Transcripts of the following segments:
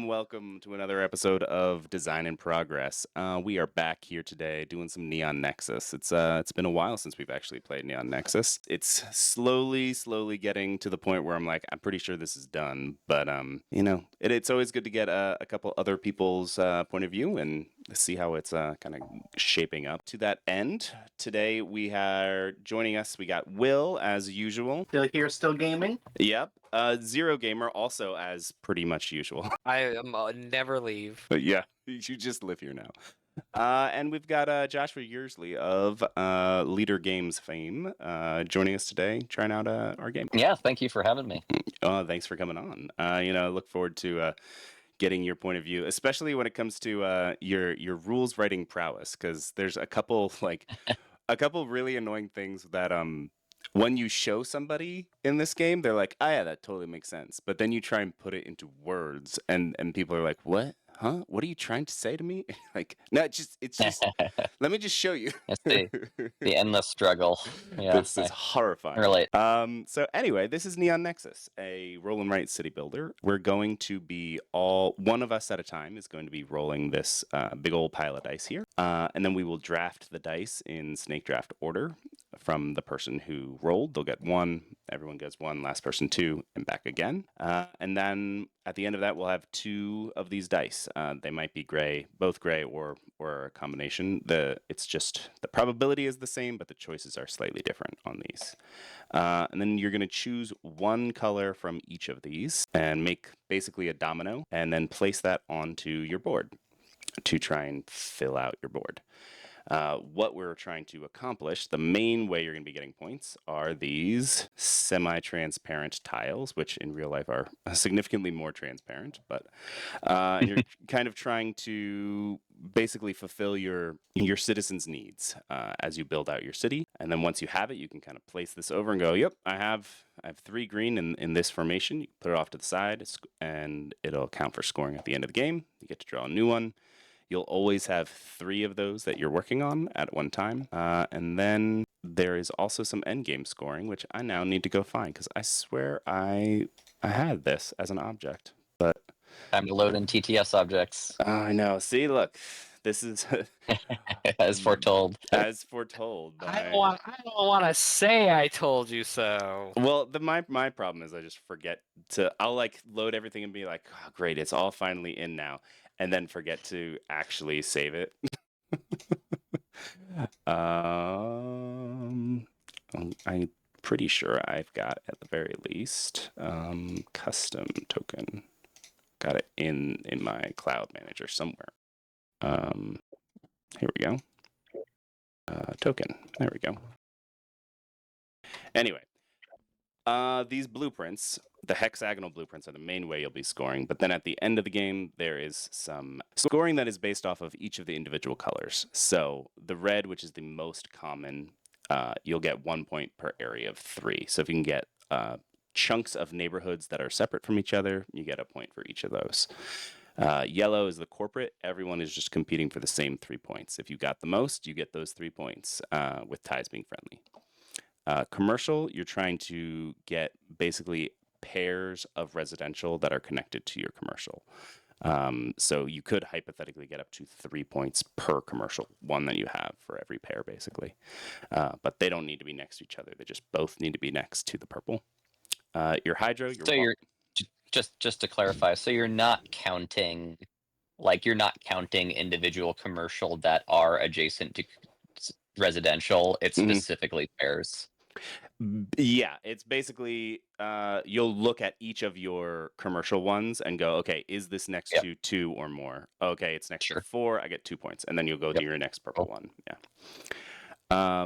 Welcome to another episode of Design in Progress. We are back here today doing some Neon Nexus. It's been a while since we've actually played Neon Nexus. It's slowly getting to the point where I'm like, I'm pretty sure this is done. But it's always good to get a couple other people's point of view and see how it's kind of shaping up. To that end, today we are joining us. We got Will as usual. Still here, still gaming. Yep. Zero Gamer also as pretty much usual. I am never leave. But yeah, you just live here now. And we've got Josh Yearsley of Leader Games fame joining us today, trying out our game. Yeah, thank you for having me. Thanks for coming on. I look forward to getting your point of view, especially when it comes to your rules writing prowess, because there's a couple really annoying things that when you show somebody in this game, they're like, oh yeah, that totally makes sense. But then you try and put it into words and people are like, what? Huh? What are you trying to say to me? Like, no, it's just, let me just show you. It's the endless struggle. Yeah. This is horrifying. Relate. So anyway, this is Neon Nexus, a roll and write city builder. We're going to be one of us at a time is going to be rolling this big old pile of dice here. And then we will draft the dice in snake draft order from the person who rolled. They'll get 1, everyone gets 1, last person 2, and back again. And then at the end of that, we'll have 2 of these dice. They might be gray, both gray or a combination. It's just the probability is the same, but the choices are slightly different on these. And then you're going to choose 1 color from each of these and make basically a domino, and then place that onto your board to try and fill out your board. What we're trying to accomplish, the main way you're going to be getting points are these semi-transparent tiles, which in real life are significantly more transparent, but you're kind of trying to basically fulfill your citizens' needs as you build out your city. And then once you have it, you can kind of place this over and go, yep, I have 3 green in this formation. You put it off to the side, and it'll count for scoring at the end of the game. You get to draw a new one. You'll always have 3 of those that you're working on at one time. And then there is also some endgame scoring, which I now need to go find, because I swear I had this as an object. But Time to load in TTS objects. I know. See, look, this is As foretold. As foretold. I don't want to say I told you so. Well, my problem is I just forget to. I'll like load everything and be like, oh, great, it's all finally in now. And then forget to actually save it. I'm pretty sure I've got, at the very least, custom token. Got it in my cloud manager somewhere. Here we go. Token. There we go. Anyway. These blueprints, the hexagonal blueprints, are the main way you'll be scoring. But then at the end of the game, there is some scoring that is based off of each of the individual colors. So the red, which is the most common, you'll get 1 point per area of 3. So if you can get chunks of neighborhoods that are separate from each other, you get a point for each of those. Yellow is the corporate. Everyone is just competing for the same 3 points. If you got the most, you get those 3 points, with ties being friendly. Commercial, you're trying to get basically pairs of residential that are connected to your commercial. So you could hypothetically get up to 3 points per commercial, 1 that you have for every pair, basically. But they don't need to be next to each other. They just both need to be next to the purple. Your hydro, you're just to clarify, so you're not counting individual commercial that are adjacent to residential. It's specifically pairs. Yeah, it's basically you'll look at each of your commercial ones and go, okay, is this next to 2 or more? Okay, it's next to 4, I get 2 points, and then you'll go to your next purple one. Yeah.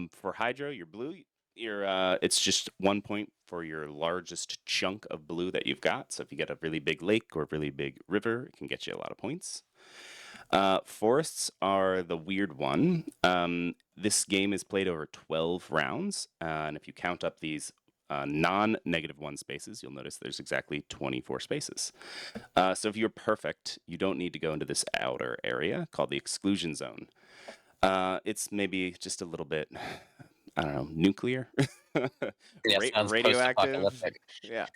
For hydro, your blue, it's just 1 point for your largest chunk of blue that you've got. So if you get a really big lake or a really big river, it can get you a lot of points. Forests are the weird one. This game is played over 12 rounds, and if you count up these non-negative 1 spaces, you'll notice there's exactly 24 spaces. So if you're perfect, you don't need to go into this outer area called the exclusion zone. It's maybe just a little bit I don't know, nuclear, Yeah, sounds radioactive. post-apocalyptic. Yeah.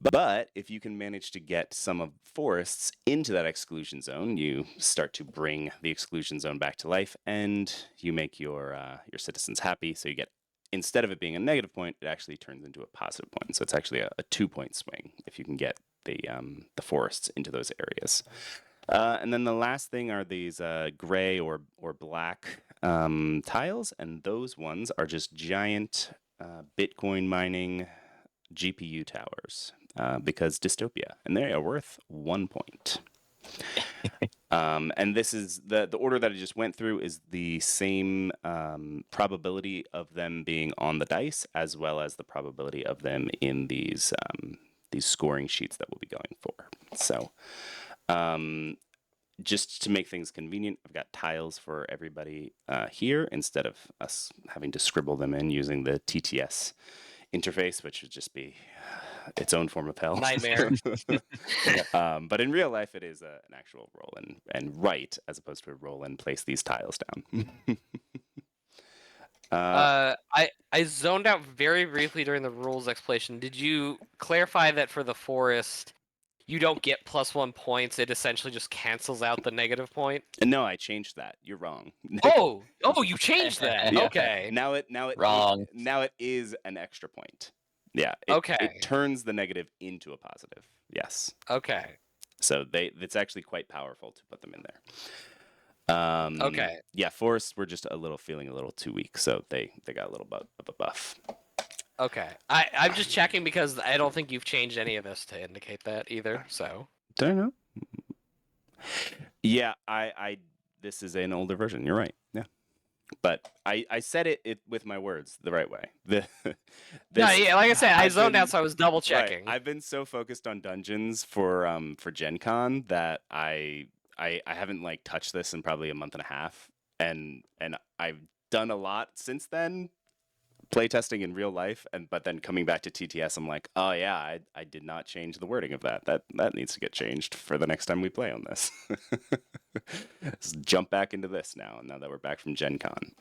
But if you can manage to get some of forests into that exclusion zone, you start to bring the exclusion zone back to life, and you make your citizens happy. So you get, instead of it being a negative point, it actually turns into a positive point. So it's actually a 2-point swing if you can get the forests into those areas. And then the last thing are these gray or black tiles, and those ones are just giant Bitcoin mining GPU towers because dystopia, and they are worth 1 point. And this is the order that I just went through is the same probability of them being on the dice as well as the probability of them in these scoring sheets that we'll be going for. So just to make things convenient, I've got tiles for everybody here instead of us having to scribble them in using the TTS interface, which would just be its own form of hell. Nightmare. But in real life, it is an actual roll and write as opposed to a roll and place these tiles down. I zoned out very briefly during the rules explanation. Did you clarify that for the forest, you don't get +1 points? It essentially just cancels out the negative point. No, I changed that. You're wrong. Oh, you changed that. Yeah. Okay. Now it Wrong. now it is an extra point. Yeah. Okay. It turns the negative into a positive. Yes. Okay. So it's actually quite powerful to put them in there. Okay. Yeah, forests were just feeling a little too weak, so they got a little bit of a buff. Okay. I'm just checking because I don't think you've changed any of this to indicate that either. So. Don't know. Yeah, this is an older version. You're right. Yeah. But I said it with my words the right way. No, yeah, like I said, I zoned out, so I was double Right, checking. I've been so focused on dungeons for Gen Con that I haven't like touched this in probably a month and a half, and I've done a lot since then, playtesting in real life, but then coming back to TTS, I'm like, oh yeah, I did not change the wording of that. That needs to get changed for the next time we play on this. Let's jump back into this now that we're back from Gen Con.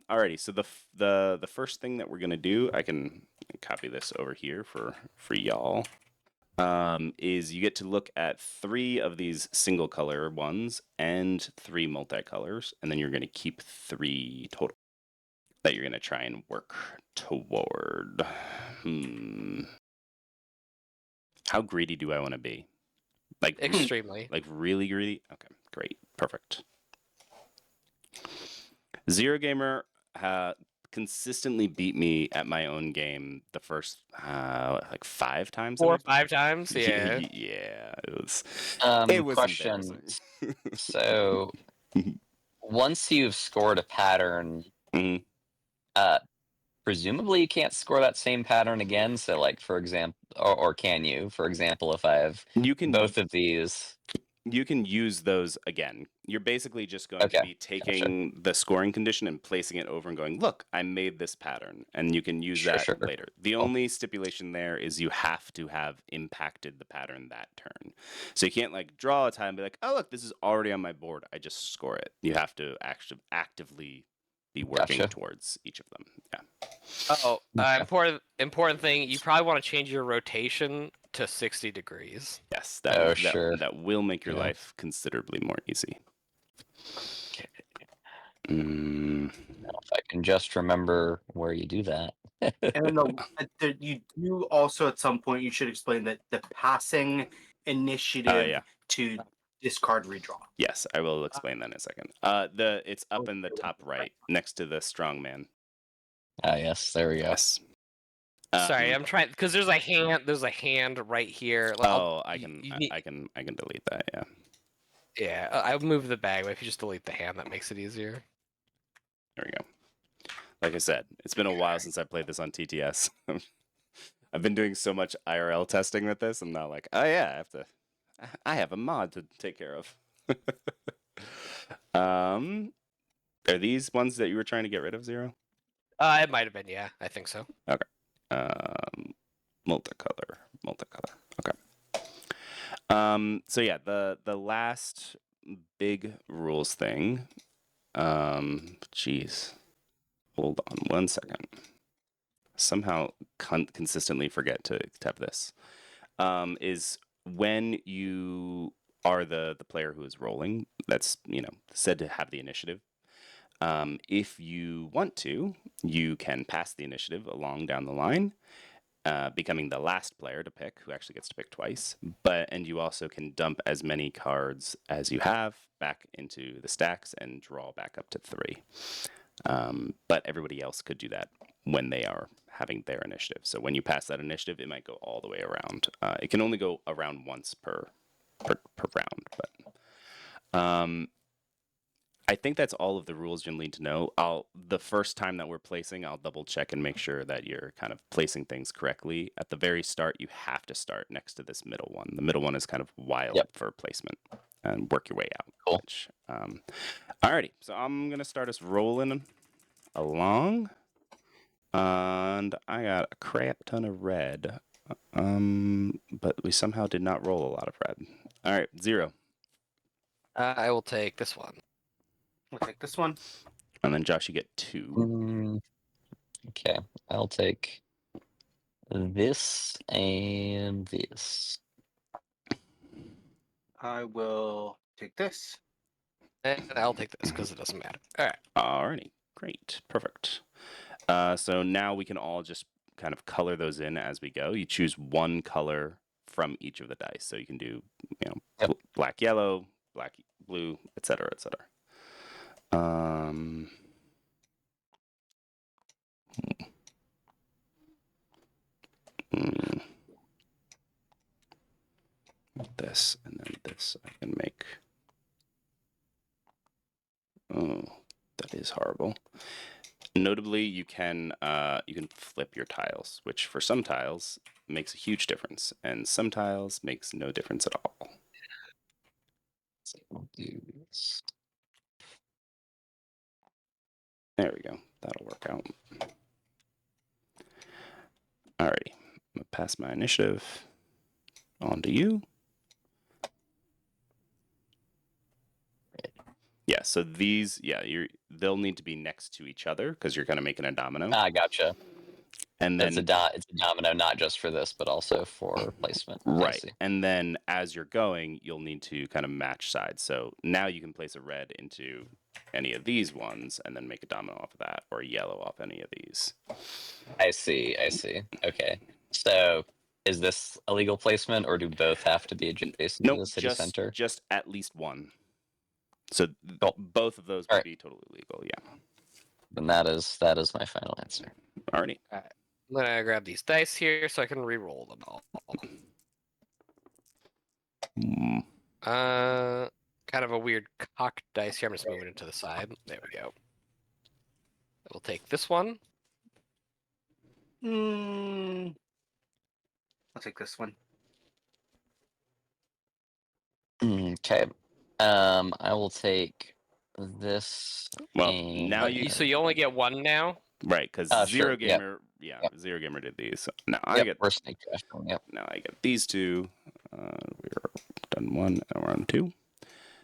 Alrighty, so the first thing that we're gonna do, I can copy this over here for y'all. Is you get to look at 3 of these single color ones and 3 multicolors, and then you're going to keep 3 total that you're going to try and work toward. How greedy do I want to be? Like Extremely. Like really greedy? Okay, great. Perfect. Zero Gamer consistently beat me at my own game the first like 5 times. 4 or 5 times? Yeah. Yeah, it was Question. embarrassing. So, once you've scored a pattern, Mhm. presumably you can't score that same pattern again. So, like, for example, or can you? For example, if I have You can both of these. You can use those again. You're basically just going to Okay, be taking the scoring condition and placing it over and going, look, I made this pattern, and you can use Sure, that sure. later. The only stipulation there is you have to have impacted the pattern that turn. So you can't like draw a tile and be like, oh look, this is already on my board. I just score it. You have to actually actively be working Gotcha. towards each of them. Yeah. Oh, Okay. important thing. You probably want to change your rotation to 60 degrees. Yes, Sure. that will make your Yeah. life considerably more easy. Okay. Mm. If I can just remember where you do that. And then you do also at some point you should explain that the passing initiative Yeah. to discard redraw. Yes, I will explain that in a second. It's up in the top right, next to the strong man. Ah, yes, there we go. Yes. Sorry, I'm trying because there's a hand. There's a hand right here. I can delete that. Yeah. Yeah, I'll move the bag, but if you just delete the hand, that makes it easier. There we go. Like I said, it's been a while since I played this on TTS. I've been doing so much IRL testing with this. I'm now like, oh yeah, I have a mod to take care of. Are these ones that you were trying to get rid of, Zero? It might have been. Yeah, I think so. Okay. Multicolor. Okay. So yeah, the last big rules thing. Jeez. Hold on 1 second. Somehow consistently forget to have this. Is when you are the player who is rolling, that's said to have the initiative. If you want to, you can pass the initiative along down the line, becoming the last player to pick, who actually gets to pick twice. And you also can dump as many cards as you have back into the stacks and draw back up to 3. But everybody else could do that when they are having their initiative. So when you pass that initiative, it might go all the way around. It can only go around once per round. But I think that's all of the rules you'll need to know. The first time that we're placing, I'll double check and make sure that you're kind of placing things correctly. At the very start, you have to start next to this middle one. The middle one is kind of wild for placement, and work your way out. Cool. Alrighty, so I'm gonna start us rolling along, and I got a crap ton of red, but we somehow did not roll a lot of red. All right, 0. I will take this one. I'll take this one. And then Josh, you get 2. Okay, I'll take this and this. I will take this. And I'll take this because it doesn't matter. All right. Alrighty, great, perfect. So now we can all just kind of color those in as we go. You choose one color from each of the dice. So you can do, black, yellow, black, blue, etc., etc. This and then this I can make. Oh, that is horrible. Notably, you can flip your tiles, which for some tiles makes a huge difference, and some tiles makes no difference at all. So I'll do this. There we go. That'll work out. Alrighty, I'm gonna pass my initiative on to you. Yeah, so these, they'll need to be next to each other because you're kind of making a domino. Ah, gotcha. And then it's a domino, not just for this, but also for placement. I right. see. And then as you're going, you'll need to kind of match sides. So now you can place a red into any of these ones and then make a domino off of that, or a yellow off any of these. I see. Okay. So is this a legal placement, or do both have to be adjacent to the city center? Just at least one. So Cool. both of those would be totally legal, yeah. And that is my final answer. Alrighty. All right. I'm gonna grab these dice here so I can re-roll them all. Kind of a weird cocked dice here. I'm just moving it to the side. There we go. We'll take this one. I'll take this one. Okay. I will take this. Well, and... now So you only get one now? Right, because Zero Gamer, Zero Gamer did these. So now I get. Snake Trash one. Yep. Now I get these 2. We're done 1, and we're on 2.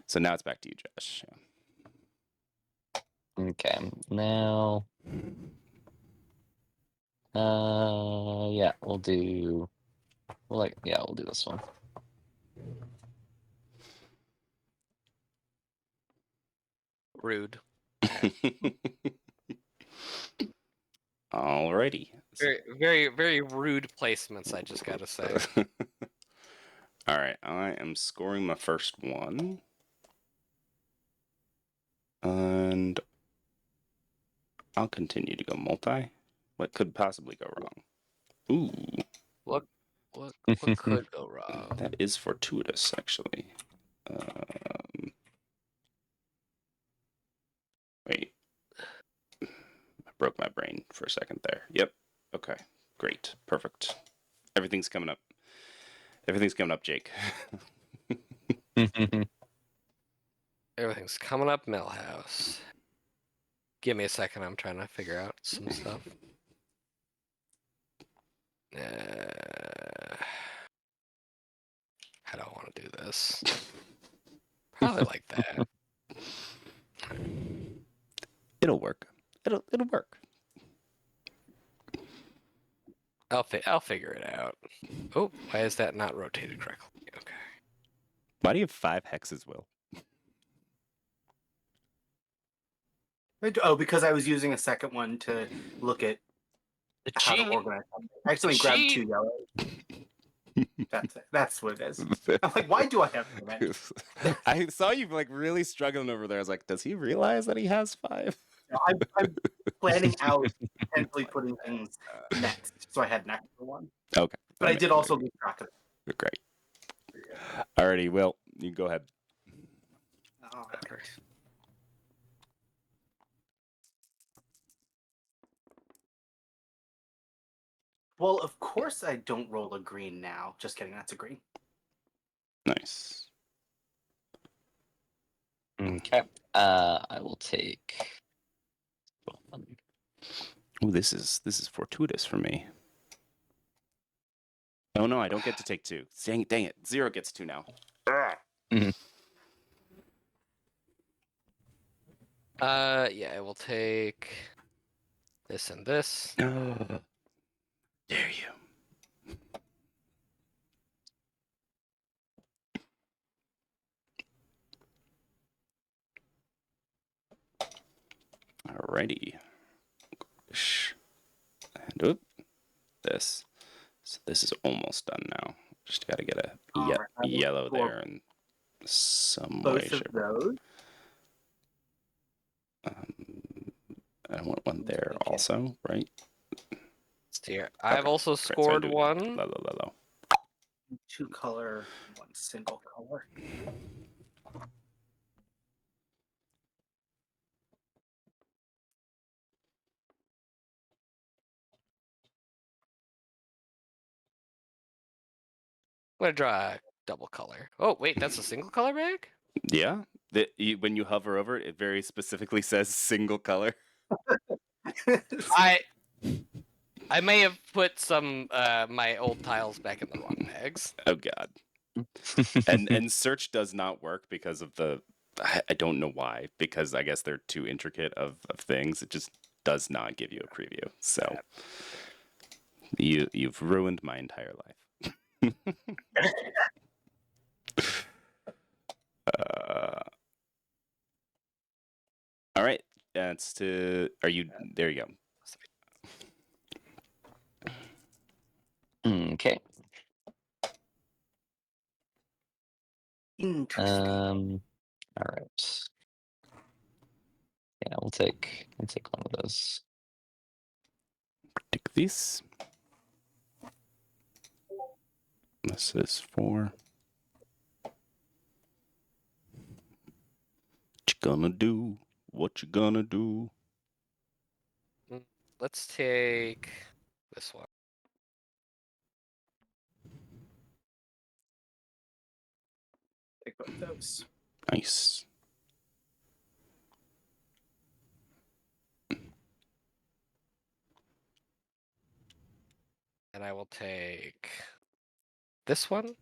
So now it's back to you, Josh. Okay. Now. We'll do. We'll do this one. Rude. Alrighty. Very, very, very rude placements, I just gotta say. Alright, I am scoring my first one. And I'll continue to go multi. What could possibly go wrong? Ooh. What could go wrong? That is fortuitous, actually. Wait. I broke my brain for a second there. Yep. Okay. Great. Perfect. Everything's coming up. Everything's coming up, Jake. Everything's coming up, Millhouse. Give me a second. I'm trying to figure out some stuff. I don't want to do this. Probably like that. It'll work. It'll work. I'll figure it out. Oh, why is that not rotated correctly? Okay. Why do you have 5 hexes, Will? Oh, because I was using a second one to look at The how to cheat. organize them. I accidentally grabbed Cheat. 2 yellows. That's it. That's what it is. I'm like, why do I have that? I saw you like really struggling over there. I was like, does he realize that he has 5? No, I'm planning out potentially putting things next, so I had an extra one. Okay. But I did also lose track of it. Great. Alrighty, Will, you go ahead. Well, of course I don't roll a green now. Just kidding, that's a green. Nice. Okay. I will take. Oh, this is fortuitous for me. Oh no, I don't get to take 2. Dang it. 0 gets 2 now. Yeah, I will take this and this. Dare you. Alrighty. And oop, this. So this is almost done now. Just got to get a Alright, I will yellow score there in some way, both of shape. those. I want one there Okay. also, right? Here. I've Okay. also Right, so I scored do one. low. 2 color, 1 single color. I'm gonna draw a double color. Oh wait, that's a single color bag? Yeah. When you hover over it, it very specifically says single color. I may have put some my old tiles back in the wrong bags. Oh god. And search does not work because of the I don't know why, because I guess they're too intricate of things. It just does not give you a preview. So you've ruined my entire life. All right. That's to are you there you go. Okay. Interesting. All right. Yeah, we'll take one of those. Take this. This is 4. What you gonna do? What you gonna do? Let's take this one. Take both those. Nice. And I will take this one.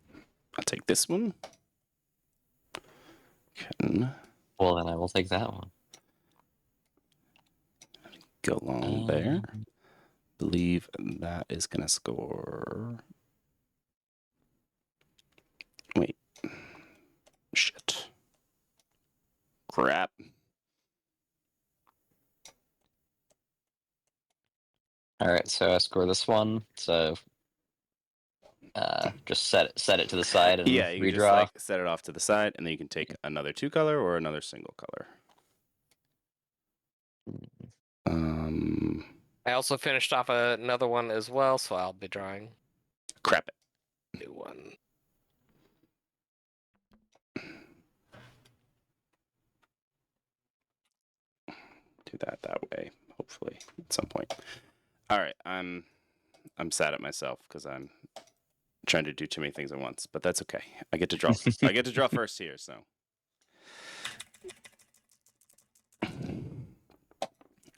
I'll take this one. Can Well, then I will take that one. go along there. Believe that is gonna score. Wait. Shit. Crap. All right, so I score this one. So just set it to the side and Yeah, you can redraw. just like set it off to the side, and then you can take another 2 color or another single color. I also finished off another one as well, so I'll be drawing Crap it. a new one. Do that way, hopefully, at some point. All right, I'm sad at myself because I'm trying to do too many things at once, but that's okay. I get to draw. I get to draw first here, so.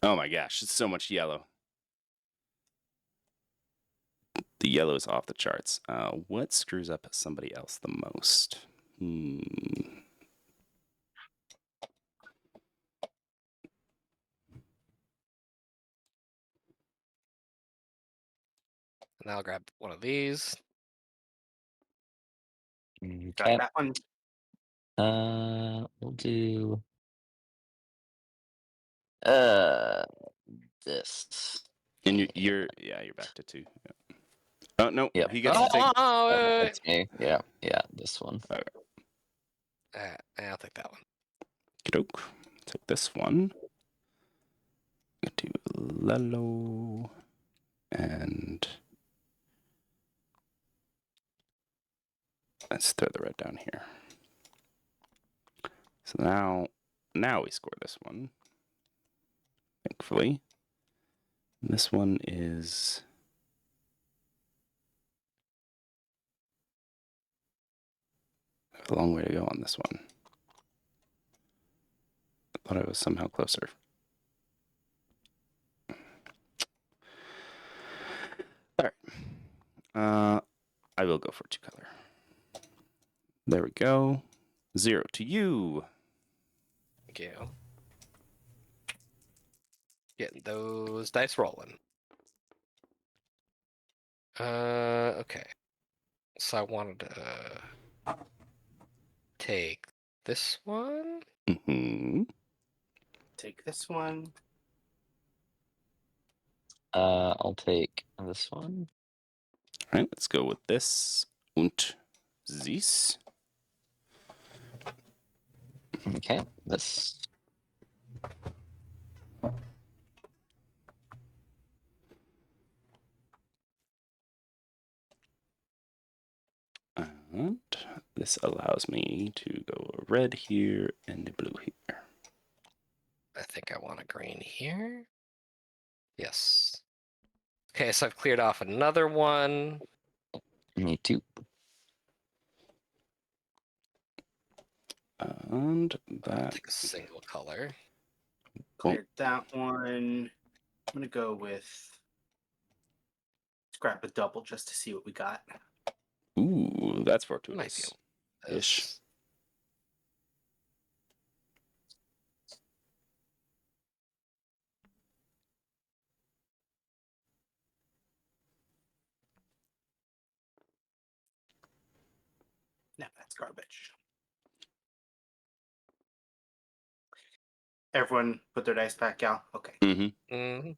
Oh my gosh, it's so much yellow. The yellow is off the charts. What screws up somebody else the most? And I'll grab one of these. Got Okay. that one. We'll do this. And you're back to 2. Yeah. Oh no, Yep. he gets to take. That's me. Yeah, this one. I'll take that one. Doke. Take this one. Do Lelo and let's throw the red down here. So now we score this one. Thankfully. This one is a long way to go on this one. I thought I was somehow closer. All right. I will go for 2 color. There we go. 0 to you. Thank you. Getting those dice rolling. Okay. So I wanted to take this one. Mm-hmm. Take this one. I'll take this one. All right, let's go with this. Und dies. Okay, this. And this allows me to go a red here and a blue here. I think I want a green here. Yes. Okay, so I've cleared off another one. Me too. And that. Take a single color. Cleared that one. I'm gonna go with. Let's grab a double just to see what we got. Ooh, that's Might fortuitous. be able Ish. this. No, that's garbage. Everyone put their dice back out. Okay. Mm-hmm. Mm-hmm.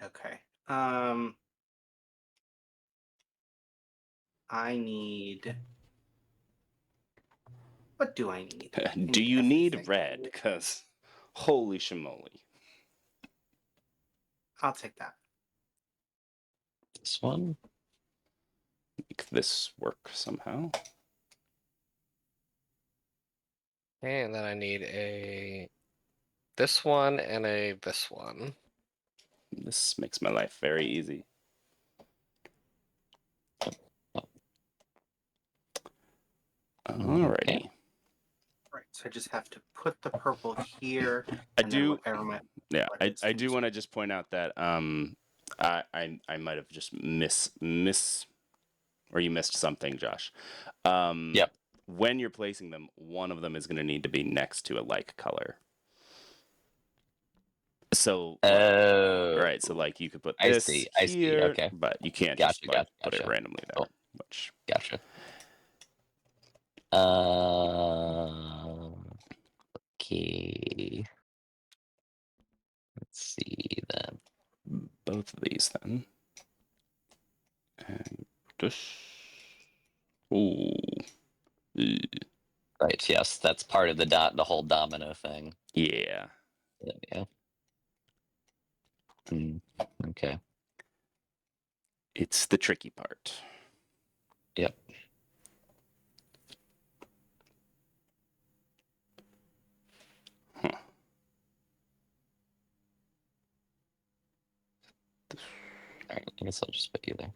Okay. I need. What do I need? I Do you need everything. red? Because holy shimoly. I'll take that. This one. Make this work somehow. And then I need a this one and a this one. This makes my life very easy. Alrighty. Okay. Right. So I just have to put the purple here. I and then do. whatever my Yeah, buttons I do use. want to just point out that I might have just or you missed something, Josh. Yep. When you're placing them, one of them is going to need to be next to a like color. So Oh. right, so like you could put I this see, here, okay. but you can't Gotcha, just like put it gotcha. randomly there. Cool. Which Gotcha. Okay. Let's see then. both of these then. And this. Ooh. Right, yes, that's part of the whole domino thing. Yeah. Yeah. Okay. It's the tricky part. Yep. Huh. Alright, I guess I'll just put you there.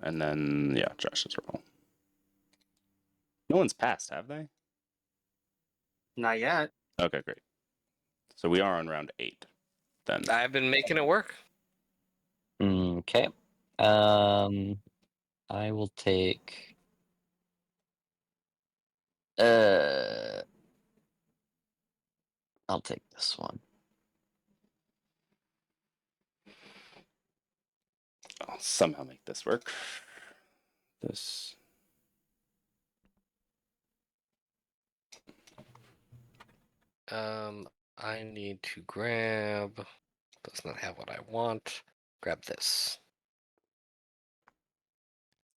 And then yeah, Josh's roll. No one's passed, have they? Not yet. Okay, great. So we are on round 8 then. I've been making it work. Okay. I will take I'll take this one. I'll somehow make this work. This. I need to grab. Does not have what I want. Grab this.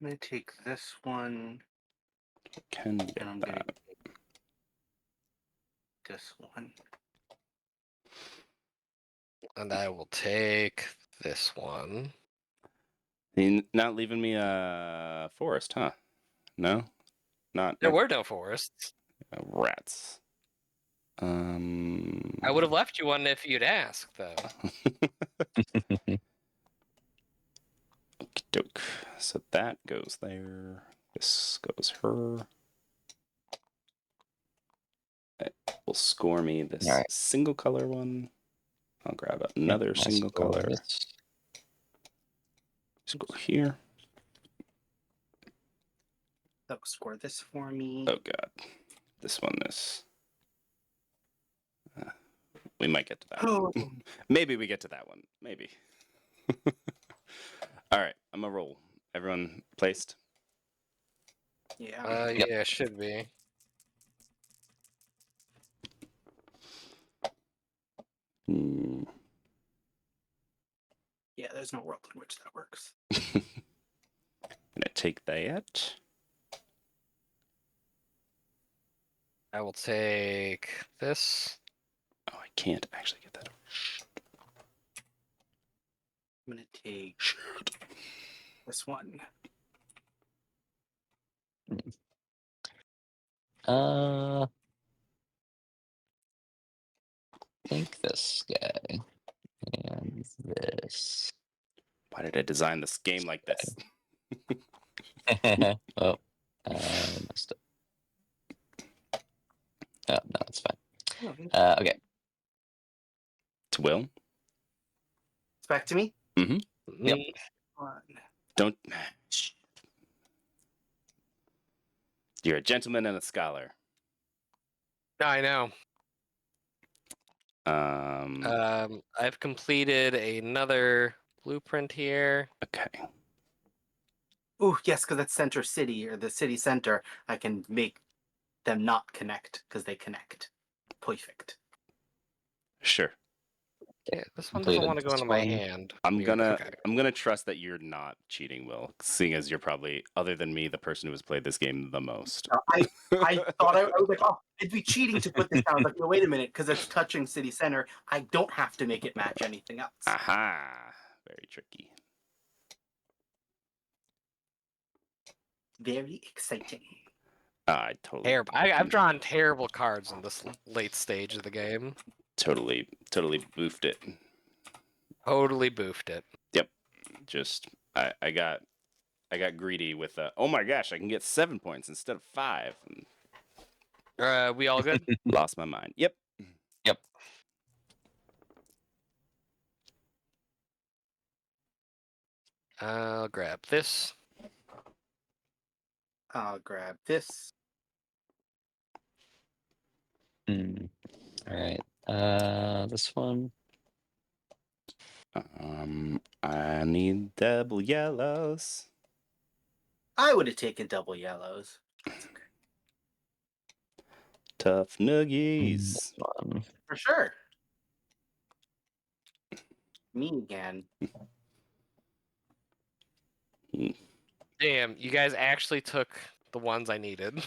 I'm gonna take this one, Can get and I'm gonna that. take this one. And I will take this one. You're not leaving me a forest, huh? No, not. There were no forests. Rats. I would have left you one if you'd asked, though. Okey-doke. So that goes there. This goes her. It will score me this Alright. single color one. I'll grab another Yep, single color. scores. Just go here. That will score this for me. Oh god. This one, this. We might get to that Oh. one. Maybe we get to that one. Maybe. Alright, I'm gonna roll. Everyone placed? Yeah. Yep. Yeah, should be. Hmm. Yeah, there's no world in which that works. Gonna take that. I will take this. Oh, I can't actually get that. I'm gonna take this one. I think this guy and this. Why did I design this game like this? Oh, I messed up. Oh, no, it's fine. Okay. To Will? It's back to me. Mm-hmm. Yep. One. Don't. You're a gentleman and a scholar. I know. Um. I've completed another blueprint here. Okay. Oh, yes, because that's center city or the city center. I can make them not connect because they connect. Perfect. Sure. Yeah, this one doesn't Completed want to go this into my one. hand. I'm Weird. gonna Okay. I'm gonna trust that you're not cheating, Will, seeing as you're probably, other than me, the person who has played this game the most. I thought I was like, oh, it'd be cheating to put this down. I was like, no, wait a minute, because it's touching city center. I don't have to make it match anything else. Aha! Very tricky. Very exciting. I totally, Terrible. I've drawn terrible cards in this late stage of the game. totally boofed it. Totally boofed it. Yep. Just I got greedy with oh my gosh, I can get 7 points instead of 5. And We all good? lost my mind. Yep. Yep. I'll grab this. I'll grab this. All right. This one. I need double yellows. I would have taken double yellows. That's okay. Tough nuggies. This one. For sure. Me again. Damn, you guys actually took the ones I needed.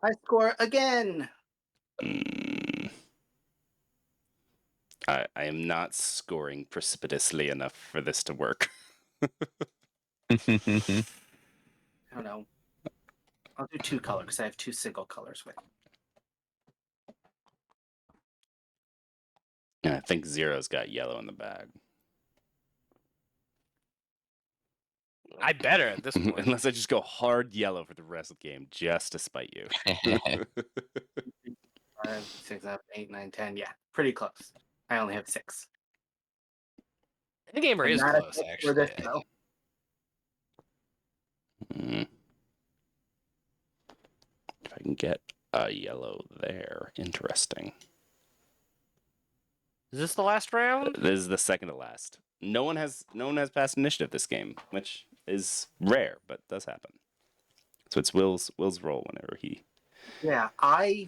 I score again. I am not scoring precipitously enough for this to work. I don't know. I'll do 2 colors because I have 2 single colors with me. And I think Zero's got yellow in the bag. I better at this point. Unless I just go hard yellow for the rest of the game just to spite you. 5, 6, 7, 8, 9, 10. Yeah, pretty close. I only have 6. The gamer is Not a close, tip for actually. this, though. If I can get a yellow there. Interesting. Is this the last round? This is the second to last. No one has passed initiative this game, which is rare, but does happen. So it's Will's roll whenever he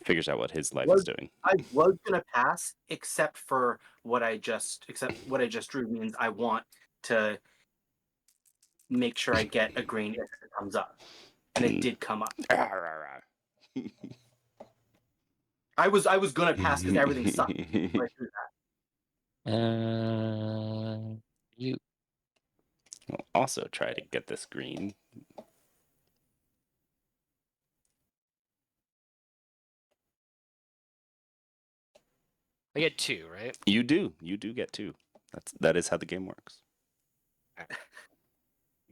figures out what his life is doing. I was gonna pass, except what I just drew means I want to make sure I get a green if it comes up, and it did come up. I was gonna pass because everything sucked. But I drew that. You. I'll also try to get this green. I get 2, right? You do get 2. That is how the game works. I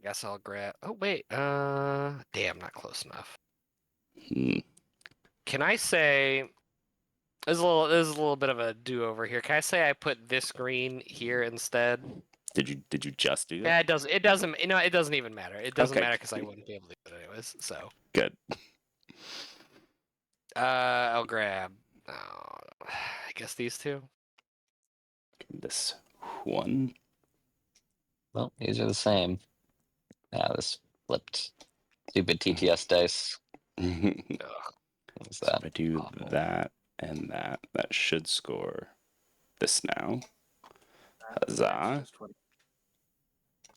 guess I'll grab. Oh wait, damn, not close enough. Can I say? There's a little bit of a do-over here. Can I say I put this green here instead? Did you just do that? Yeah, it doesn't. It doesn't. You know, it doesn't even matter. It doesn't Okay. matter because I wouldn't be able to do it anyways. So. Good. I'll grab. I guess these 2. This one. Well, these are the same. This flipped. Stupid TTS dice. What's So that? if I do Awful. that and that, that should score this now. Huzzah. Just what-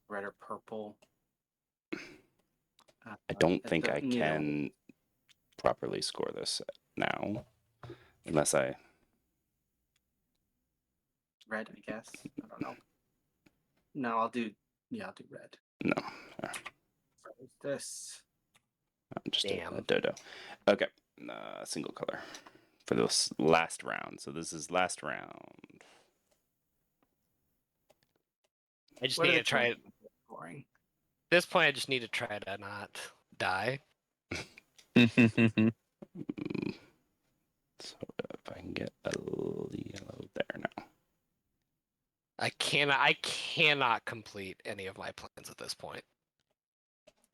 red or purple. I don't at think the I middle. can properly score this now, unless I. Red, I guess. I don't know. No, I'll do red. No, So is this. I'm just Damn. a dodo. Okay, single color for this last round. So this is last round. I just What are need the to try. chances of scoring? At this point, I just need to try to not die. Mm, So if I can get a yellow there now. I cannot complete any of my plans at this point.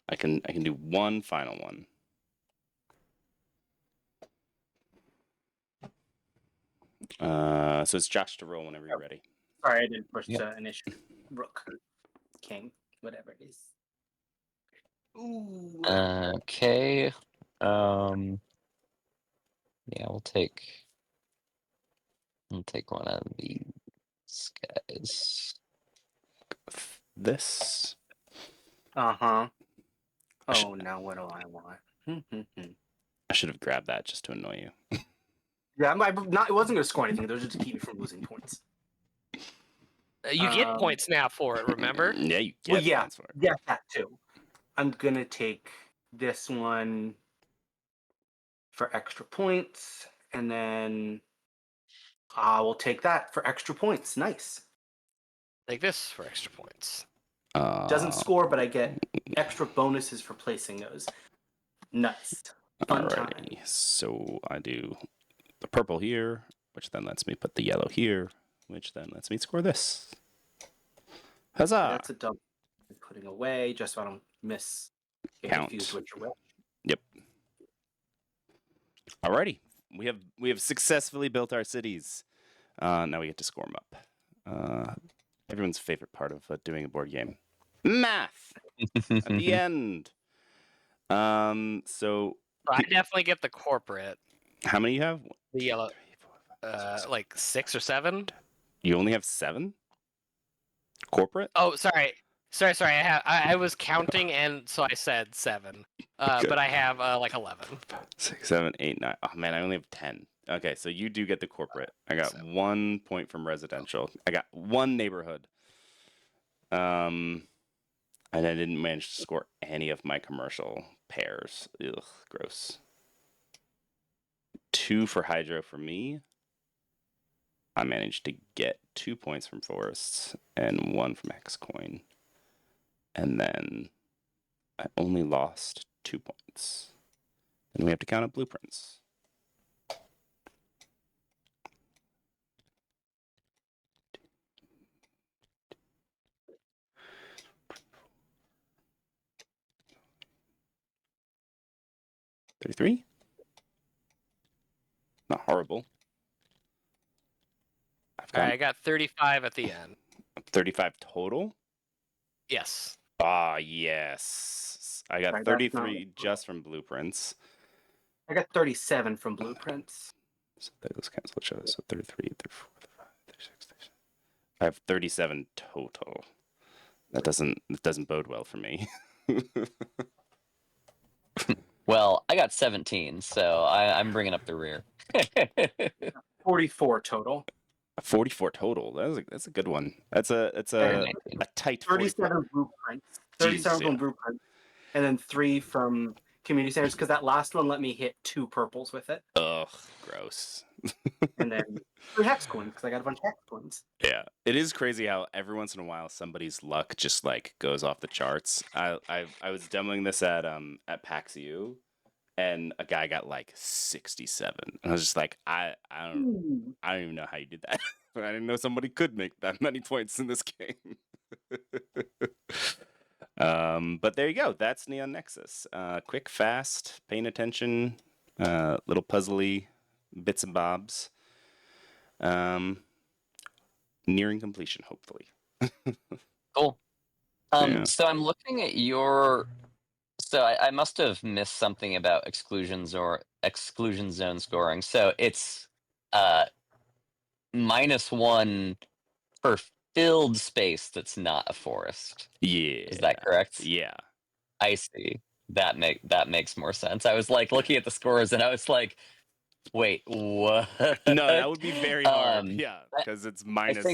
I can do one final one. So it's Josh to roll whenever you're ready. Sorry, I didn't push Yep. the initiative. Rook, king, whatever it is. Ooh. Okay. Yeah, we'll take one of these guys. This. Uh-huh. Oh, now what do I want? I should have grabbed that just to annoy you. Yeah, I'm not. It wasn't going to score anything. It was just to keep me from losing points. You get points now for it. Remember? Yeah, you get Well, yeah, points for it. yeah, that too. I'm gonna take this one for extra points, and then I will take that for extra points. Nice. Like this for extra points. Doesn't score, but I get extra bonuses for placing those. Nice. Fun time. Alrighty, so I do the purple here, which then lets me put the yellow here, which then lets me score this. Huzzah! That's a dumb putting away, just so I don't miss. Get Count. confused with your will. Yep. Alrighty, we have successfully built our cities. Now we get to score them up. Everyone's favorite part of doing a board game, math. At the end. So I definitely get the corporate. how many you have? The yellow. 3, 4, 5, 6, 7. Like 6 or 7. You only have 7? Corporate? Oh, sorry. I was counting, and so I said 7. Good. But I have like 11. 6, 7, 8, 9. Oh man, I only have 10. Okay, so you do get the corporate. I got 1 point from residential. I got 1 neighborhood. And I didn't manage to score any of my commercial pairs. Ugh, gross. 2 for hydro for me. I managed to get 2 points from forests and 1 from hex coin. And then I only lost 2 points. Then we have to count up blueprints. $33? Not horrible. I've All right, got I got 35 at the end. 35 total. Yes. Ah, yes. I got Sorry, that's not 33 just from blueprints. I got 37 from blueprints. So those cancel each other. So 33, 34, 35, 36, 37. I have 37 total. That doesn't bode well for me. Well, I got 17, so I'm bringing up the rear. 44 total. 44 total. That's a good one. That's a Very a tight 44. 37 blueprints. 37 Jesus, from yeah. blueprints. And then 3 from community centers, because that last one let me hit 2 purples with it. Ugh, gross. And then 3 hex coins, because I got a bunch of hex coins. Yeah, it is crazy how every once in a while somebody's luck just like goes off the charts. I was demoing this at PAX EU, and a guy got like 67, and I was just like, I don't even know how you did that. I didn't know somebody could make that many points in this game. But there you go. That's Neon Nexus. Quick, fast, paying attention, little puzzly bits and bobs. Nearing completion, hopefully. Cool. Yeah. So I'm looking at your. So I must have missed something about exclusions or exclusion zone scoring. So it's -1 per filled space that's not a forest. Yeah. Is that correct? Yeah. I see. That makes more sense. I was like looking at the scores and I was like, wait, what? No, that would be very hard. Um, Yeah, because it's I minus.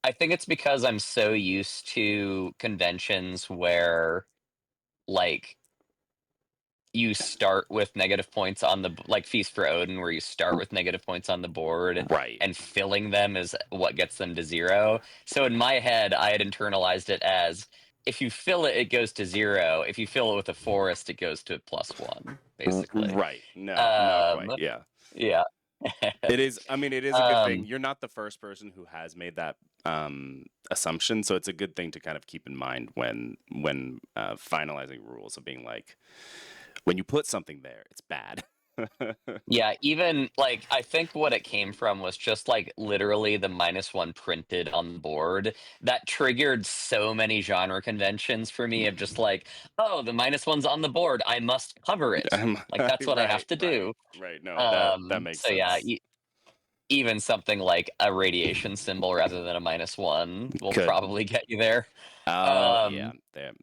I think it's because I'm so used to conventions where like you start with negative points on the like Feast for Odin, where you start with negative points on the board, Right. and filling them is what gets them to 0. So in my head, I had internalized it as if you fill it, it goes to 0. If you fill it with a forest, it goes to +1, basically. Right. No, not Um, quite. Yeah. yeah. It is. I mean, it is a good thing. Um, You're not the first person who has made that assumption, so it's a good thing to kind of keep in mind when finalizing rules of being like, when you put something there, it's bad. Yeah, even like I think what it came from was just like literally the -1 printed on the board that triggered so many genre conventions for me of just like, oh, the -1's on the board, I must cover it. Like that's what I have to do. Right. No, that makes So sense. yeah, even something like a radiation symbol rather than a -1 will Could. probably get you there. Yeah,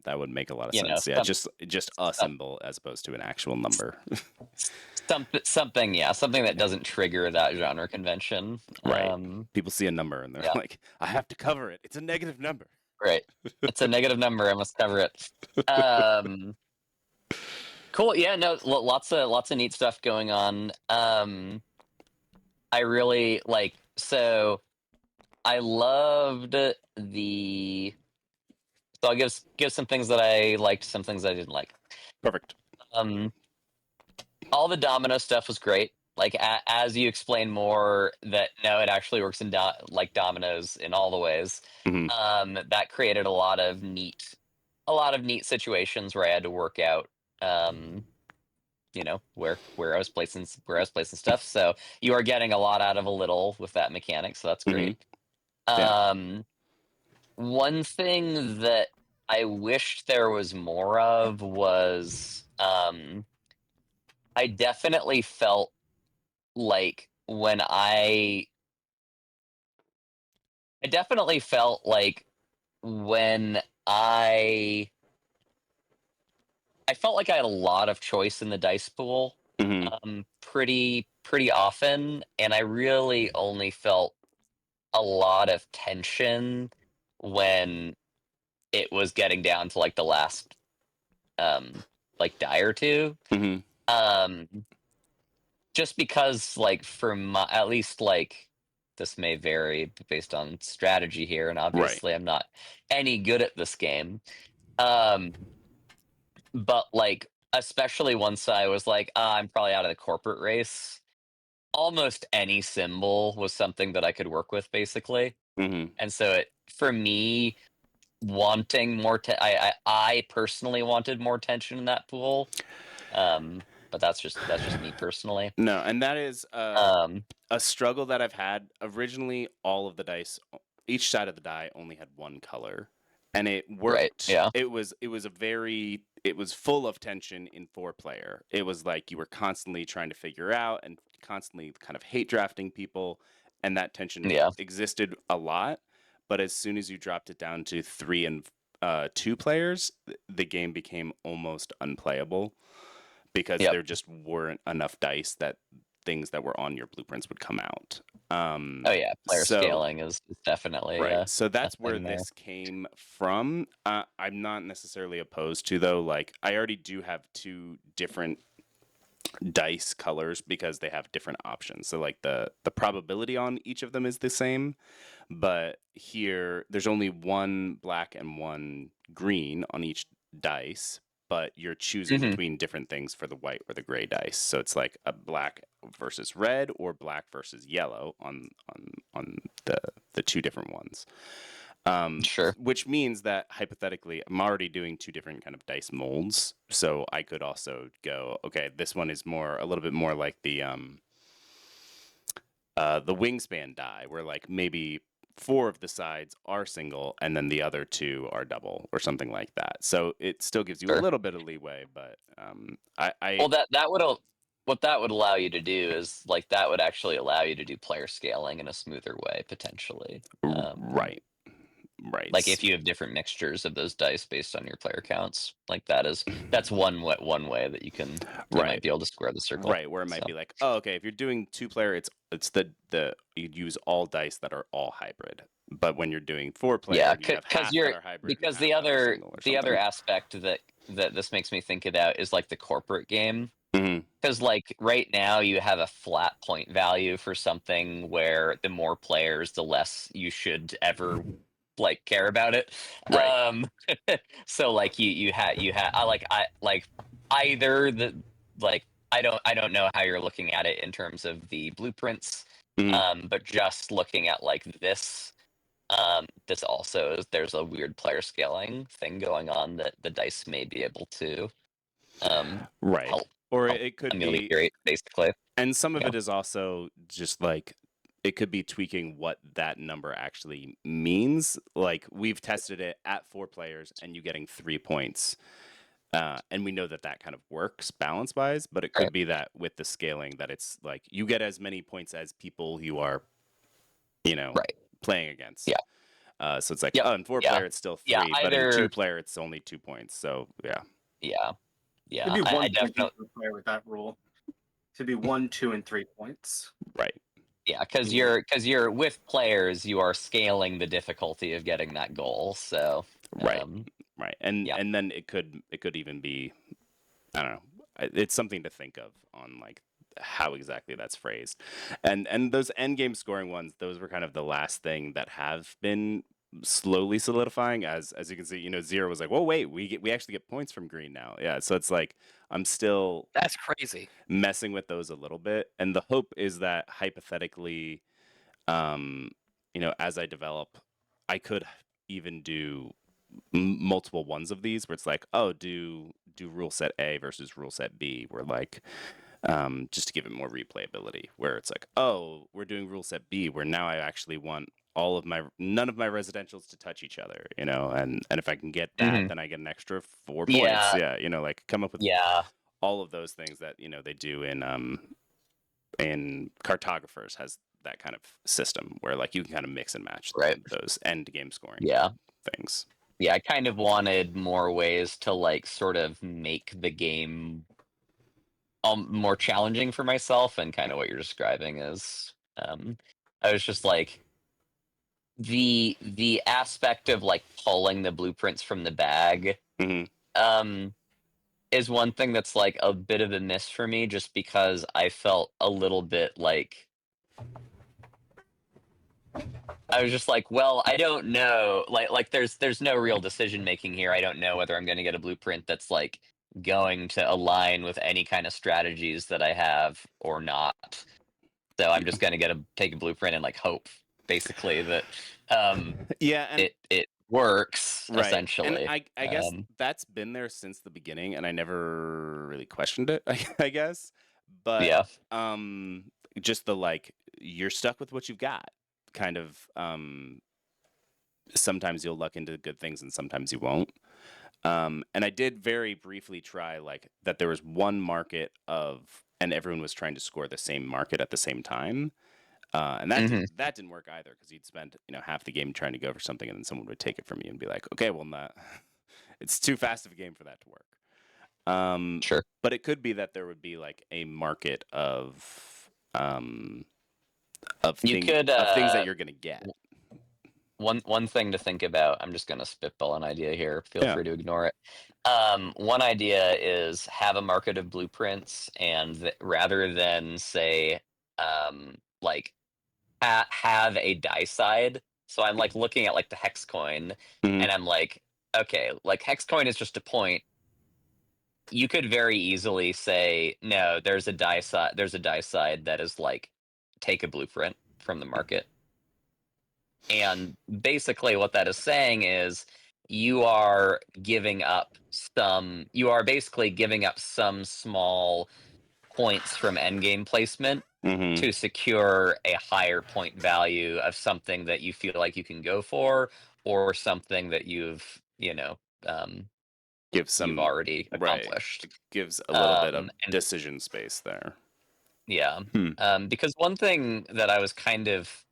that would make a lot of You know, sense. Yeah, just a symbol as opposed to an actual number. something that doesn't trigger that genre convention. Right. People see a number and they're Yeah. like, I have to cover it. It's a negative number. Right. It's a negative number. I must cover it. Cool. Yeah. No. Lots of neat stuff going on. I really like. So I loved the. So I'll give some things that I liked, some things I didn't like. Perfect. All the domino stuff was great. Like as you explain more, that no, it actually works in like dominoes in all the ways. That created a lot of neat situations where I had to work out, you know, where I was placing stuff. So you are getting a lot out of a little with that mechanic. So that's great. Yeah. One thing that I wished there was more of was, I definitely felt like when I definitely felt like when I felt like I had a lot of choice in the dice pool, pretty often, and I really only felt a lot of tension when it was getting down to like the last like die or two. Just because like for my, at least like, this may vary based on strategy here, and obviously I'm not any good at this game. But like, especially once I was like, I'm probably out of the corporate race, almost any symbol was something that I could work with, basically. And so for me, wanting more, I personally wanted more tension in that pool. but that's just me personally. No, and that is Um, a struggle that I've had. Originally, all of the dice, each side of the die only had one color, and it worked. Right, yeah. It was full of tension in 4-player. It was like you were constantly trying to figure out and constantly kind of hate drafting people, and that tension Yeah. existed a lot. But as soon as you dropped it down to 3 and 2 players, the game became almost unplayable because Yep. there just weren't enough dice that things that were on your blueprints would come out. Oh yeah, player scaling is definitely right. So that's where thing there. this came from. I'm not necessarily opposed to, though. Like, I already do have 2 different dice colors because they have different options. So like the probability on each of them is the same, but here there's only 1 black and 1 green on each dice, but you're choosing Mhm. between different things for the white or the gray dice. So it's like a black versus red or black versus yellow on the 2 different ones. Sure. Which means that hypothetically, I'm already doing 2 different kind of dice molds. So I could also go, okay, this one is a little bit more like the wingspan die, where like maybe 4 of the sides are single and then the other 2 are double or something like that. So it still gives you a Sure. little bit of leeway, but Well, what that would allow you to do is like that would actually allow you to do player scaling in a smoother way potentially. right. Like if you have different mixtures of those dice based on your player counts, like that's one way that you might be able to square the circle. Right, where it might be like, oh, okay, if you're doing 2-player, it's you'd use all dice that are all hybrid. But when you're doing 4-player, Yeah, you have half that are hybrid. because and half that are single or the other something. aspect that this makes me think about is like the corporate game. Mhm. Because like right now you have a flat point value for something where the more players, the less you should ever like care about it. Right. So like I like either the like I don't know how you're looking at it in terms of the blueprints. Mhm. But just looking at like this also there's a weird player scaling thing going on that the dice may be able to Right. help Or it could be, ameliorate basically. and some of Yeah. it is also just like, it could be tweaking what that number actually means. Like, we've tested it at 4 players and you getting 3 points. And we know that kind of works balance-wise, but it could be that with the scaling that it's like you get as many points as people you are, Right. playing against. Yeah. So it's like, Yep. oh, in 4-player it's still 3, Yeah, but in either 2-player it's only 2 points. So yeah. yeah. It'd be I 1 point definitely per player with that rule. To be 1, 2, and 3 points. Right. yeah, because you're with players, you are scaling the difficulty of getting that goal. So Right. Right. And yeah. and then it could even be, I don't know. It's something to think of on like how exactly that's phrased. And those end game scoring ones, those were kind of the last thing that have been slowly solidifying. As you can see, Zero was like, "Whoa, wait, we actually get points from green now." Yeah, so it's like I'm still That's crazy. messing with those a little bit, and the hope is that hypothetically, as I develop, I could even do multiple ones of these where it's like, oh, do rule set A versus rule set B, where like just to give it more replayability, where it's like, oh, we're doing rule set B where now I actually want none of my residentials to touch each other, and if I can get that, then I get an extra 4 points. Yeah. Yeah, like come up with Yeah. all of those things that they do in cartographers has that kind of system where like you can kind of mix and match Right. those end game scoring Yeah. things. Yeah, I kind of wanted more ways to like sort of make the game more challenging for myself, and kind of what you're describing is I was just like the aspect of like pulling the blueprints from the bag Mhm. is one thing that's like a bit of a miss for me, just because I felt a little bit like I was just like, well, I don't know. Like there's no real decision making here. I don't know whether I'm going to get a blueprint that's like going to align with any kind of strategies that I have or not. So I'm just going to take a blueprint and like hope basically that Yeah, and it works right. essentially. And I guess that's been there since the beginning, and I never really questioned it, I guess. But Yeah. just the like, you're stuck with what you've got, kind of. Sometimes you'll luck into good things, and sometimes you won't. And I did very briefly try like that. There was one market and everyone was trying to score the same market at the same time. And that didn't work either, because you'd spend half the game trying to go for something, and then someone would take it from you and be like, okay, well, it's too fast of a game for that to work. Sure. But it could be that there would be like a market of You things could, that you're gonna get. one thing to think about. I'm just gonna spitball an idea here. Feel Yeah. free to ignore it. One idea is have a market of blueprints, and rather than say, like have a die side. So I'm like looking at like the hex coin, Mhm. and I'm like, okay, like hex coin is just a point. You could very easily say, no, there's a die side. There's a die side that is like, take a blueprint from the market. And basically, what that is saying is you are basically giving up some small points from endgame placement Mhm. to secure a higher point value of something that you feel like you can go for, or something that you've Give some already right. accomplished. It gives a little bit of And decision space there. yeah, Hmm. because one thing that I was kind of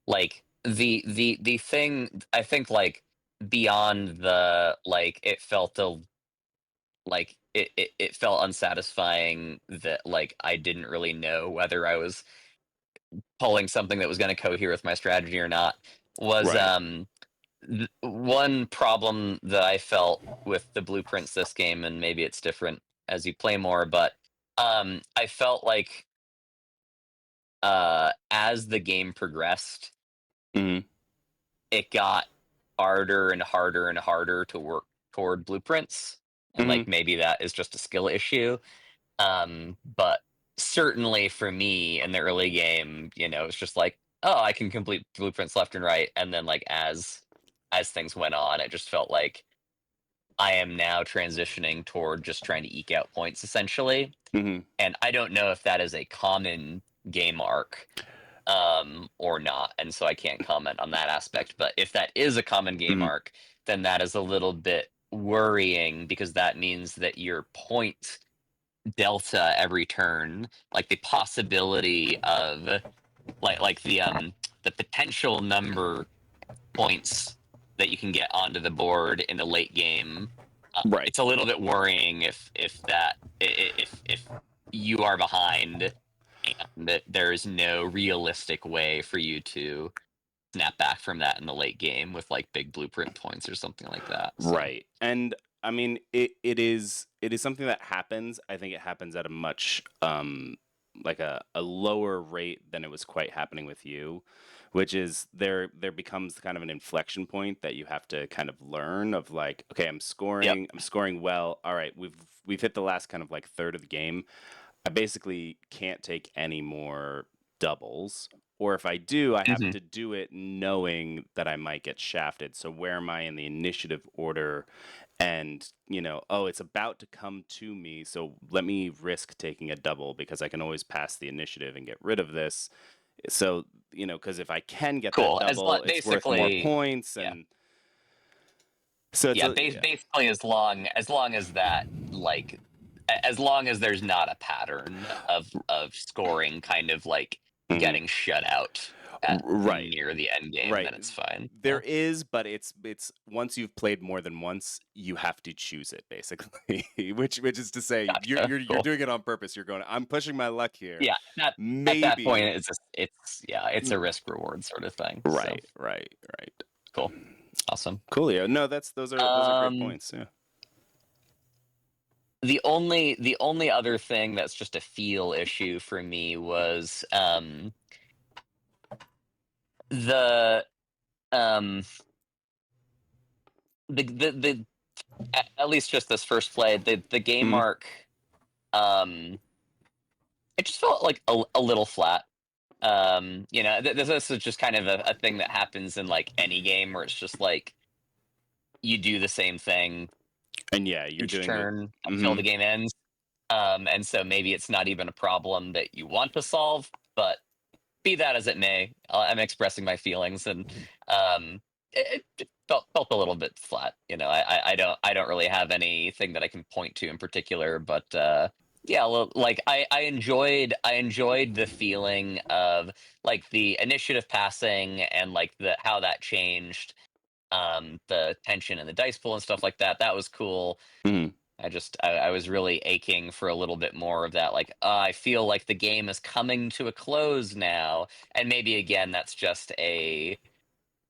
like the thing I think, like, beyond the like it felt it felt unsatisfying that like I didn't really know whether I was pulling something that was going to cohere with my strategy or not, was Right. one problem that I felt with the blueprints this game, and maybe it's different as you play more, but I felt like as the game progressed, Mhm. it got harder and harder and harder to work toward blueprints, and like Mhm. maybe that is just a skill issue. But certainly for me in the early game, it's just like, oh, I can complete blueprints left and right, and then like as things went on, it just felt like I am now transitioning toward just trying to eke out points essentially. Mhm. And I don't know if that is a common game arc or not, and so I can't comment on that aspect. But if that is a common game Mhm. arc, then that is a little bit worrying, because that means that your point delta every turn, like the possibility of like the potential number points that you can get onto the board in the late game, Right. it's a little bit worrying if you are behind and that there is no realistic way for you to snap back from that in the late game with like big blueprint points or something like that. So Right. And I mean, it is something that happens. I think it happens at a much like a lower rate than it was quite happening with you, which is there becomes kind of an inflection point that you have to kind of learn of like, okay, yep. I'm scoring well. All right, we've hit the last kind of like third of the game. I basically can't take any more doubles. Or if I do, I have hmm to do it knowing that I might get shafted. So where am I in the initiative order? And, oh, it's about to come to me. So let me risk taking a double, because I can always pass the initiative and get rid of this. So, because if I can get that Cool. double, it's worth more Basically, points. yeah. And so it's Yeah, yeah. basically, as long as that, like, as long as there's not a pattern of scoring kind of like Mhm. getting shut out at Right. near the end game, Right. then it's fine. There Yeah. is, but it's once you've played more than once, you have to choose it basically. which is to say, Gotcha. you're Cool. doing it on purpose. You're going, I'm pushing my luck here. Yeah. At that point, Maybe. it's a risk reward sort of thing. So Right. cool. Awesome. Coolio. No, those are great Um, points. Yeah. the only other thing that's just a feel issue for me was the um the at least just this first play, the game Mhm. arc, um it just felt like a little flat. This is just kind of a thing that happens in like any game, where it's just like you do the same thing And yeah, you're each doing turn it. until the game ends. And so maybe it's not even a problem that you want to solve, but be that as it may, I'm expressing my feelings, and it felt a little bit flat. I don't really have anything that I can point to in particular, but yeah, well, like I enjoyed the feeling of like the initiative passing and like the how that changed the tension and the dice pool and stuff like that. That was cool. Mhm. I was really aching for a little bit more of that. Like, I feel like the game is coming to a close now, and maybe again that's just a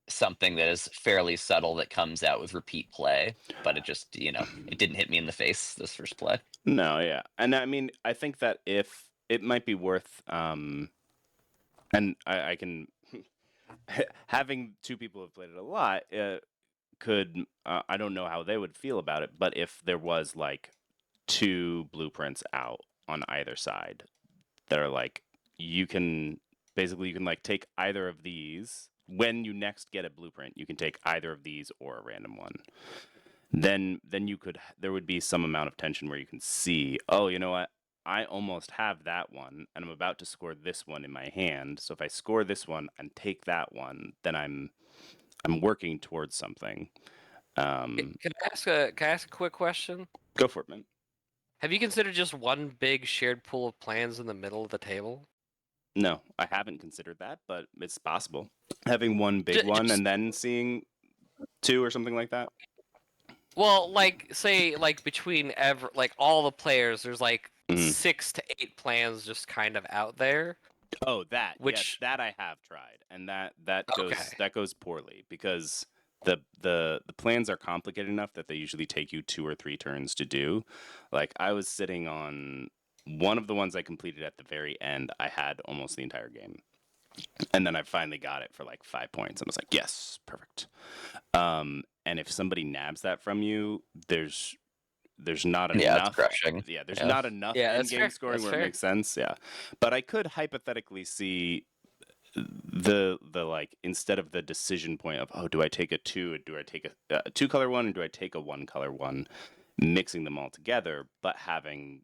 something that is fairly subtle that comes out with repeat play. But it just it didn't hit me in the face this first play. No, yeah. And I mean, I think that if it might be worth, and I can, having two people who've played it a lot, I don't know how they would feel about it, but if there was like two blueprints out on either side that are like, you can like take either of these. When you next get a blueprint, you can take either of these or a random one. Then there would be some amount of tension where you can see, oh, you know what? I almost have that one, and I'm about to score this one in my hand. So if I score this one and take that one, then I'm working towards something. Can I ask a quick question? Go for it, man. Have you considered just one big shared pool of plans in the middle of the table? No, I haven't considered that, but it's possible. Having one big one and then seeing two or something like that. Well, like say like between all the players, there's like Mhm. 6 to 8 plans just kind of out there. Oh, yes, Which that I have tried, and that Okay. goes poorly because the plans are complicated enough that they usually take you 2 or 3 turns to do. Like I was sitting on one of the ones I completed at the very end. I had almost the entire game, and then I finally got it for like 5 points, and I was like, yes, perfect. And if somebody nabs that from you, there's not enough. Yeah, it's crushing. Yeah, there's Yeah. not enough Yeah, in that's game fair. scoring That's where fair. it makes sense. Yeah, but I could hypothetically see the like instead of the decision point of, oh, do I take a 2 or do I take a 2 color one, or do I take a 1 color one, mixing them all together, but having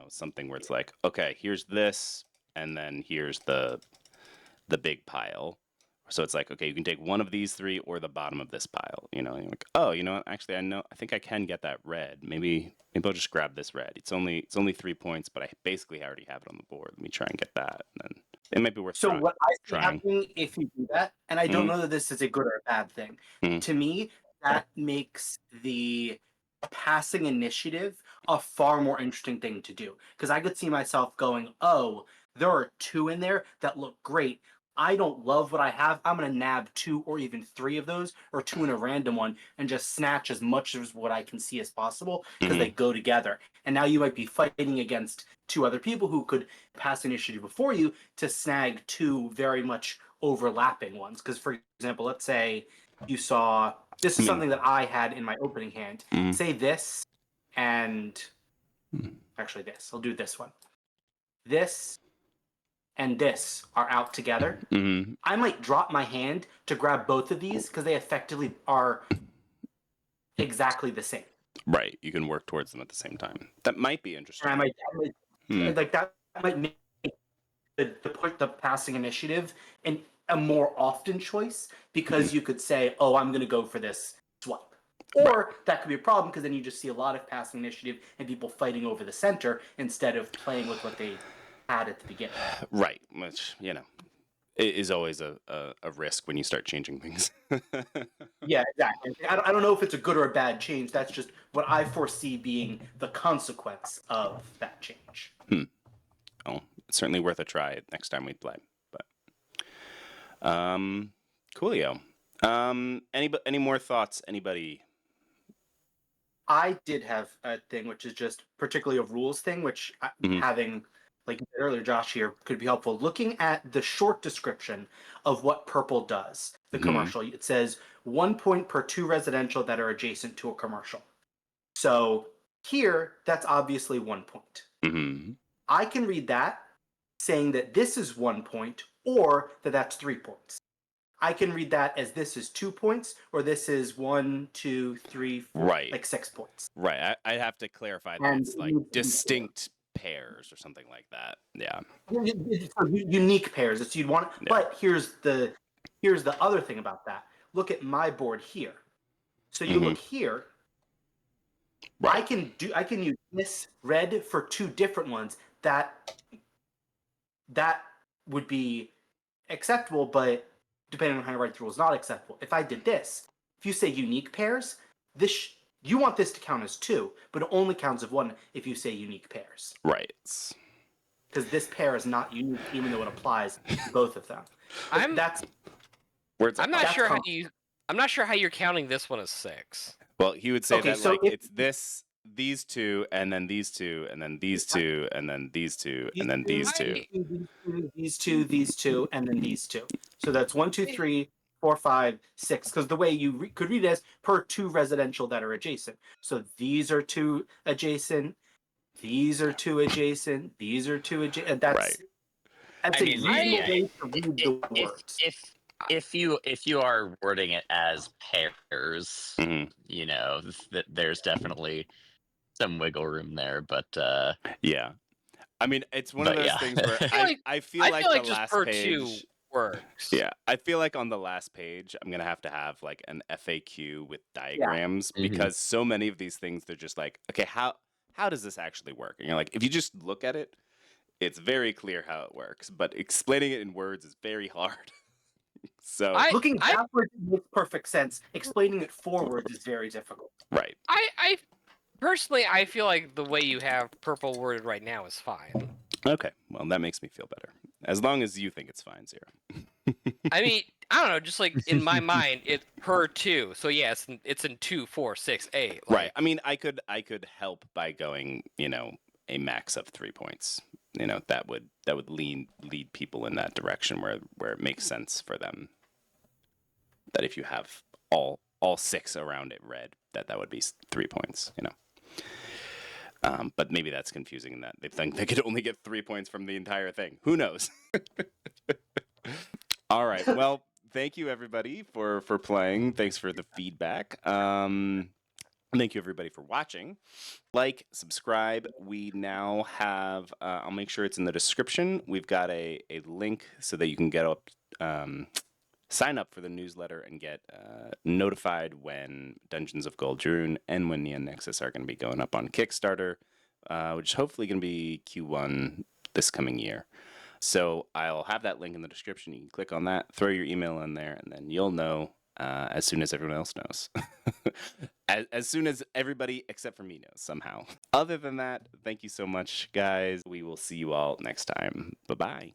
something where it's like, okay, here's this, and then here's the big pile. So it's like, okay, you can take one of these 3 or the bottom of this pile. And you're like, oh, what? Actually, I think I can get that red. Maybe I'll just grab this red. It's only 3 points, but I basically already have it on the board. Let me try and get that. And then it might be worth So what I see trying. happening if you do that, and I don't know that this is a good or a bad thing. To me, that makes the passing initiative a far more interesting thing to do. Because I could see myself going, oh, there are 2 in there that look great. I don't love what I have. I'm going to nab 2 or even 3 of those, or 2 in a random one, and just snatch as much as what I can see as possible because they go together. And now you might be fighting against 2 other people who could pass initiative before you to snag 2 very much overlapping ones. Because, for example, let's say you saw this is something that I had in my opening hand. Say this and actually this. I'll do this one. This and this are out together. I might drop my hand to grab both of these because they effectively are exactly the same. Right, you can work towards them at the same time. That might be interesting. And that might make the passing initiative and a more often choice because you could say, oh, I'm going to go for this swipe. Or that could be a problem because then you just see a lot of passing initiative and people fighting over the center instead of playing with what they had at the beginning. Right, which, it is always a risk when you start changing things. Yeah, exactly. I don't know if it's a good or a bad change. That's just what I foresee being the consequence of that change. Oh, it's certainly worth a try next time we play. But coolio. Any more thoughts? Anybody? I did have a thing, which is just particularly a rules thing, which having, like you said earlier, Josh here, could be helpful. Looking at the short description of what purple does, the commercial, it says 1 point per 2 residential that are adjacent to a commercial. So here, that's obviously 1 point. I can read that saying that this is 1 point or that that's 3 points. I can read that as this is 2 points, or this is 1, 2, 3, 4, Right. like 6 points. Right. I have to clarify that And it's like distinct pairs or something like that. Yeah. Unique pairs. It's you'd want. Yeah. But here's the other thing about that. Look at my board here. So you look here. Right. I can use this red for 2 different ones. That would be acceptable, but depending on how you write the rules, not acceptable. If I did this, if you say unique pairs, you want this to count as 2, but it only counts as 1 if you say unique pairs. Right. Because this pair is not unique, even though it applies to both of them. I'm not sure how you're counting this one as 6. Well, he would say Okay, that so like it's these 2, and then these 2, and then these 2, and then these 2, and then these 2. These 2, these 2, and then these 2. So that's 1, 2, 3, 4, 5, 6. Because the way you could read it is per 2 residential that are adjacent. So these are 2 adjacent. These are 2 adjacent. These are 2 adjacent. That's Right. That's a reasonable way to read the words. If you are wording it as pairs, you know, there's definitely some wiggle room there, but yeah. I mean, it's one of those things where I feel like the just last per page 2 works. Yeah, I feel like on the last page, I'm gonna have to have like an FAQ with diagrams because so many of these things they're just like, okay, how does this actually work? And you're like, if you just look at it, it's very clear how it works, but explaining it in words is very hard. So looking backwards makes perfect sense. Explaining it forwards is very difficult. Right. I personally, I feel like the way you have purple worded right now is fine. Okay, well that makes me feel better. As long as you think it's fine, Zero. I mean, I don't know, just like in my mind, it's per 2. So yeah, it's in 2, 4, 6, 8. Like, Right. I mean, I could help by going, you know, a max of 3 points. You know, that would lead people in that direction where it makes sense for them. That if you have all 6 around it red, that would be 3 points. You know. But maybe that's confusing in that they think they could only get 3 points from the entire thing. Who knows? All right. Well, thank you everybody for playing. Thanks for the feedback. Thank you everybody for watching. Like, subscribe. We now have, I'll make sure it's in the description. We've got a link so that you can get up, sign up for the newsletter and get notified when Dungeons of Goldrune and when Neon Nexus are going to be going up on Kickstarter, which is hopefully going to be Q1 this coming year. So I'll have that link in the description. You can click on that, throw your email in there, and then you'll know as soon as everyone else knows. as soon as everybody except for me knows somehow. Other than that, thank you so much, guys. We will see you all next time. Bye-bye.